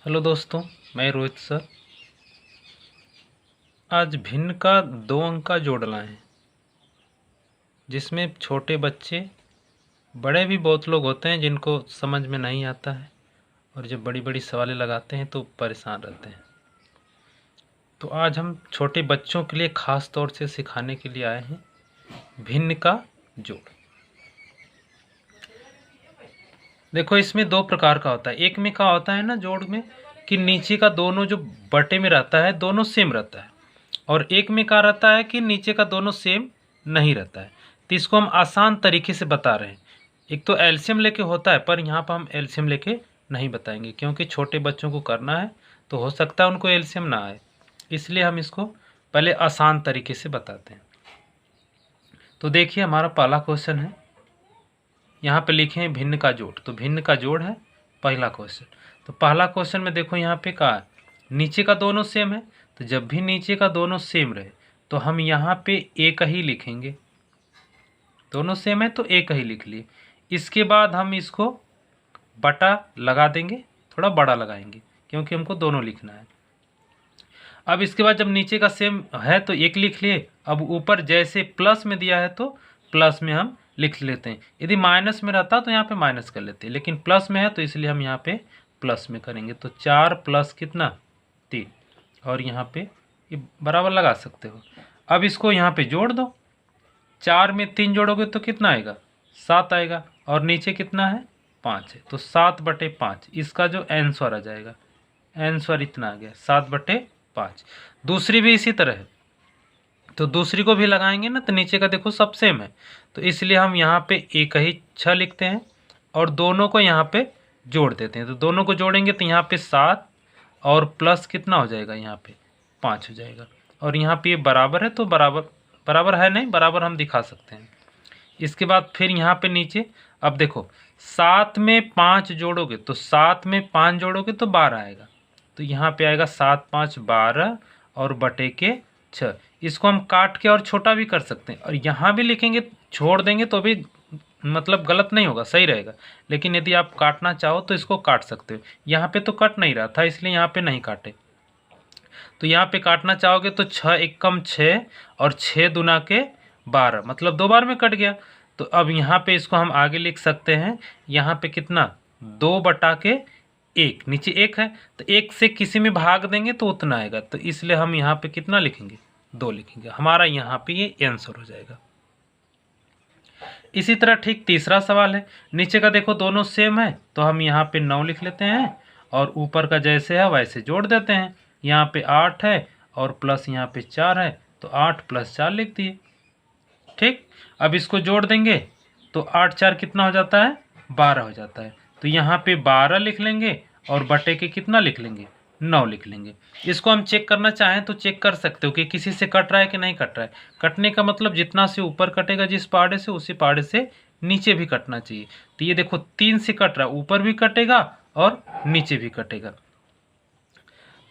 Hello दोस्तों, मैं Rohit sir. आज भिन्न का 2 अंक का जोड़ लाए हैं, जिसमें छोटे बच्चे, बड़े भी बहुत लोग होते हैं जिनको समझ में नहीं आता है और जब बड़ी बड़ी सवालें लगाते हैं तो परेशान रहते हैं। तो आज हम छोटे बच्चों के लिए ख़ास तौर से सिखाने के लिए आए हैं भिन्न का जोड़। देखो, इसमें 2 प्रकार का होता है। एक में क्या होता है ना जोड़ में, कि नीचे का दोनों जो बटे में रहता है दोनों सेम रहता है, और एक में क्या रहता है कि नीचे का दोनों सेम नहीं रहता है। तो इसको हम आसान तरीके से बता रहे हैं। एक तो एलसीएम लेके होता है, पर यहाँ पर हम एलसीएम लेके नहीं बताएंगे, क्योंकि छोटे बच्चों को करना है तो हो सकता है उनको एलसीएम ना आए, इसलिए हम इसको पहले आसान तरीके से बताते हैं। तो देखिए, हमारा पहला क्वेश्चन है, यहाँ पे लिखे हैं भिन्न का जोड़। तो भिन्न का जोड़ है पहला क्वेश्चन। तो पहला क्वेश्चन में देखो यहाँ पे कहा नीचे का दोनों सेम है। तो जब भी नीचे का दोनों सेम रहे तो हम यहाँ पे एक ही लिखेंगे। दोनों सेम है तो एक ही लिख लिए। इसके बाद हम इसको बटा लगा देंगे, थोड़ा बड़ा लगाएंगे क्योंकि हमको दोनों लिखना है। अब इसके बाद जब नीचे का सेम है तो एक लिख लिए। अब ऊपर जैसे प्लस में दिया है तो प्लस में हम लिख लेते हैं। यदि माइनस में रहता तो यहाँ पे माइनस कर लेते हैं, लेकिन प्लस में है तो इसलिए हम यहाँ पे प्लस में करेंगे। तो 4 प्लस कितना 3, और यहाँ पे ये बराबर लगा सकते हो। अब इसको यहाँ पे जोड़ दो। 4 में 3 जोड़ोगे तो कितना आएगा 7 आएगा, और नीचे कितना है 5 है, तो 7/5 इसका जो आंसर आ जाएगा। आंसर इतना आ गया 7/5। दूसरी भी इसी तरह है, तो दूसरी को भी लगाएंगे ना तो नीचे का देखो सब सेम है, तो इसलिए हम यहाँ पे एक ही 6 लिखते हैं और दोनों को यहाँ पे जोड़ देते हैं। तो दोनों को जोड़ेंगे तो यहाँ पे 7 और प्लस कितना हो जाएगा, यहाँ पे 5 हो जाएगा। और यहाँ पे ये बराबर है, तो बराबर बराबर है नहीं, बराबर हम दिखा सकते हैं। इसके बाद फिर यहाँ पे नीचे, अब देखो 7 में 5 जोड़ोगे तो 7 में 5 जोड़ोगे तो 12 आएगा। तो यहाँ पे आएगा 7 5 12 और बटे के 6। इसको हम काट के और छोटा भी कर सकते हैं, और यहाँ भी लिखेंगे छोड़ देंगे तो भी मतलब गलत नहीं होगा, सही रहेगा। लेकिन यदि आप काटना चाहो तो इसको काट सकते हो। यहाँ पे तो कट नहीं रहा था इसलिए यहाँ पे नहीं काटे। तो यहाँ पे काटना चाहोगे तो 6 एकम 6 और 6 दूना के 12, मतलब 2 बार में कट गया। तो अब यहाँ पे इसको हम आगे लिख सकते हैं, यहाँ पे कितना 2/1, नीचे 1 है तो 1 से किसी में भाग देंगे तो उतना आएगा, तो इसलिए हम यहाँ पे कितना लिखेंगे 2 लिखेंगे। हमारा यहाँ पे ये आंसर हो जाएगा। इसी तरह ठीक तीसरा सवाल है, नीचे का देखो दोनों सेम है तो हम यहाँ पे 9 लिख लेते हैं और ऊपर का जैसे है वैसे जोड़ देते हैं। यहाँ पे 8 है और प्लस यहाँ पे 4 है, तो 8 + 4 लिख दिए। ठीक, अब इसको जोड़ देंगे तो 8 4 कितना हो जाता है 12 हो जाता है। तो यहाँ पे 12 लिख लेंगे और बटे के कितना लिख लेंगे 9 लिख लेंगे। इसको हम चेक करना चाहें तो चेक कर सकते हो कि किसी से कट रहा है कि नहीं कट रहा है। कटने का मतलब जितना से ऊपर कटेगा जिस पहाड़े से, उसी पहाड़े से नीचे भी कटना चाहिए। तो ये देखो 3 से कट रहा है, ऊपर भी कटेगा और नीचे भी कटेगा।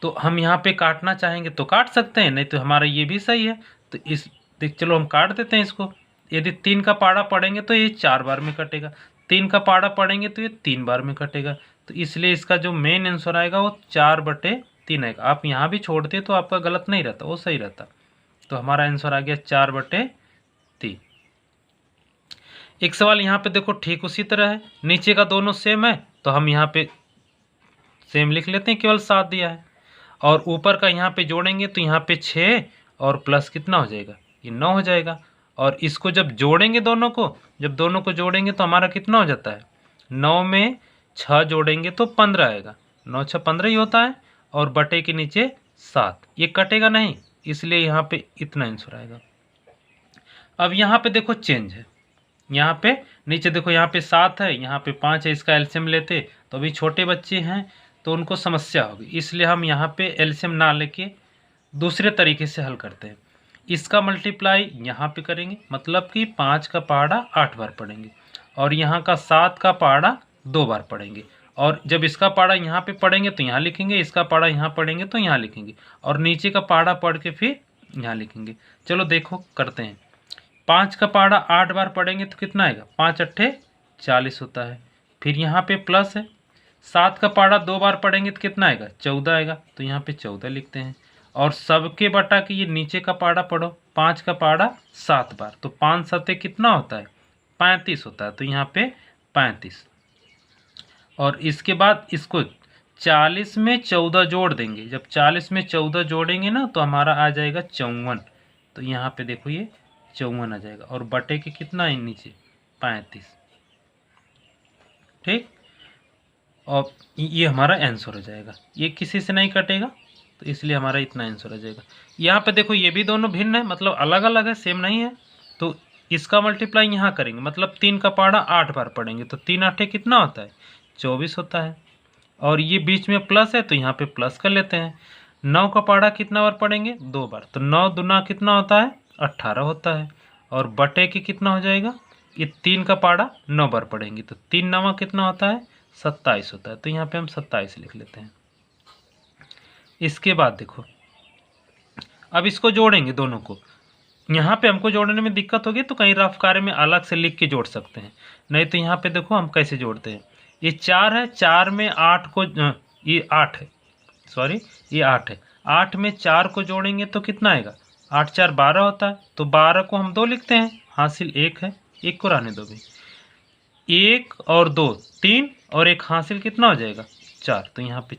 तो हम यहाँ पे काटना चाहेंगे तो काट सकते हैं, नहीं तो हमारा ये भी सही है। तो इस देख चलो हम काट देते हैं इसको। यदि 3 का पाड़ा पड़ेंगे तो ये 4 बार में कटेगा, 3 का पाड़ा पड़ेंगे तो ये 3 बार में कटेगा। तो इसलिए इसका जो मेन आंसर आएगा वो 4/3 आएगा। आप यहाँ भी छोड़ते तो आपका गलत नहीं रहता, वो सही रहता। तो हमारा आंसर आ गया 4/3। एक सवाल यहाँ पे देखो ठीक उसी तरह है, नीचे का दोनों सेम है तो हम यहाँ पे सेम लिख लेते हैं, केवल 7 दिया है। और ऊपर का यहाँ पे जोड़ेंगे तो यहाँ पे 6 और प्लस कितना हो जाएगा, ये 9 हो जाएगा। और इसको जब जोड़ेंगे दोनों को, जब दोनों को जोड़ेंगे तो हमारा कितना हो जाता है 9 में 6 जोड़ेंगे तो 15 आएगा। 9 6 15 ही होता है, और बटे के नीचे 7, ये कटेगा नहीं, इसलिए यहाँ पे इतना आंसर आएगा। अब यहाँ पे देखो चेंज है, यहाँ पे नीचे देखो यहाँ पे 7 है, यहाँ पे 5 है। इसका एलसीएम लेते तो अभी छोटे बच्चे हैं तो उनको समस्या होगी, इसलिए हम यहाँ पे एलसीएम ना लेके दूसरे तरीके से हल करते हैं। इसका मल्टीप्लाई यहाँ पे करेंगे, मतलब कि 5 का पहाड़ा 8 बार पढ़ेंगे, और यहाँ का 7 का पहाड़ा 2 बार पढ़ेंगे। और जब इसका पहाड़ा यहाँ पे पढ़ेंगे तो यहाँ लिखेंगे, इसका पहाड़ा यहाँ पढ़ेंगे तो यहाँ लिखेंगे, और नीचे का पहाड़ा पढ़ के फिर यहाँ लिखेंगे। चलो देखो करते हैं। 5 का पहाड़ा 8 बार पढ़ेंगे तो कितना आएगा 5 8 40 होता है। फिर यहाँ पे प्लस है 7 का पाड़ा 2 बार पढ़ेंगे तो कितना आएगा? 14 आएगा। तो यहाँ पे 14 लिखते हैं। और सबके बटा के ये नीचे का पाड़ा पढ़ो, 5 का पाड़ा 7 बार, तो 5 सते कितना होता है? 35 होता है। तो यहाँ पे 35। और इसके बाद इसको 40 में 14 जोड़ देंगे। जब 40 में 14 जोड़ेंगे ना तो हमारा आ जाएगा 54। तो यहाँ पे देखो ये 54 आ जाएगा। और बटे के कितना है नीचे? 35। ठीक। और ये हमारा आंसर हो जाएगा। ये किसी से नहीं कटेगा, तो इसलिए हमारा इतना आंसर हो जाएगा। यहाँ पे देखो ये भी दोनों भिन्न है, मतलब अलग अलग है, सेम नहीं है। तो इसका मल्टीप्लाई यहाँ करेंगे, मतलब 3 का पाड़ा 8 बार पढ़ेंगे, तो 3 आठे कितना होता है? 24 होता है। और ये बीच में प्लस है तो यहाँ पे प्लस कर लेते हैं। 9 का पाड़ा कितना बार पढ़ेंगे? 2 बार, तो 9 दूना कितना होता है? 18 होता है। और बटे के कितना हो जाएगा? ये 3 का पाड़ा 9 बार पढ़ेंगे, तो 3 9 कितना होता है? 27 होता है। तो यहाँ पे हम 27 लिख लेते हैं। इसके बाद देखो, अब इसको जोड़ेंगे दोनों को। यहाँ पे हमको जोड़ने में दिक्कत होगी तो कहीं रफ कार्य में अलग से लिख के जोड़ सकते हैं, नहीं तो यहाँ पे देखो हम कैसे जोड़ते हैं। ये 4 है, 4 में 8 को ये 8 है, सॉरी ये 8 है। 8 में 4 को जोड़ेंगे तो कितना आएगा? 8 4 12 होता है। तो 12 को हम 2 लिखते हैं, हासिल 1 है, 1 को रहने दो भाई। 1 और 2 3 और 1 हासिल कितना हो जाएगा? 4। तो यहाँ पे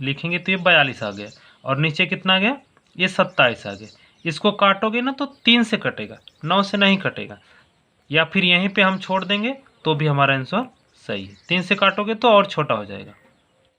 लिखेंगे तो ये 42 आ गया। और नीचे कितना आ गया? ये 27 आ गया। इसको काटोगे ना तो 3 से कटेगा, 9 से नहीं कटेगा। या फिर यहीं पे हम छोड़ देंगे तो भी हमारा आंसर सही है। 3 से काटोगे तो और छोटा हो जाएगा।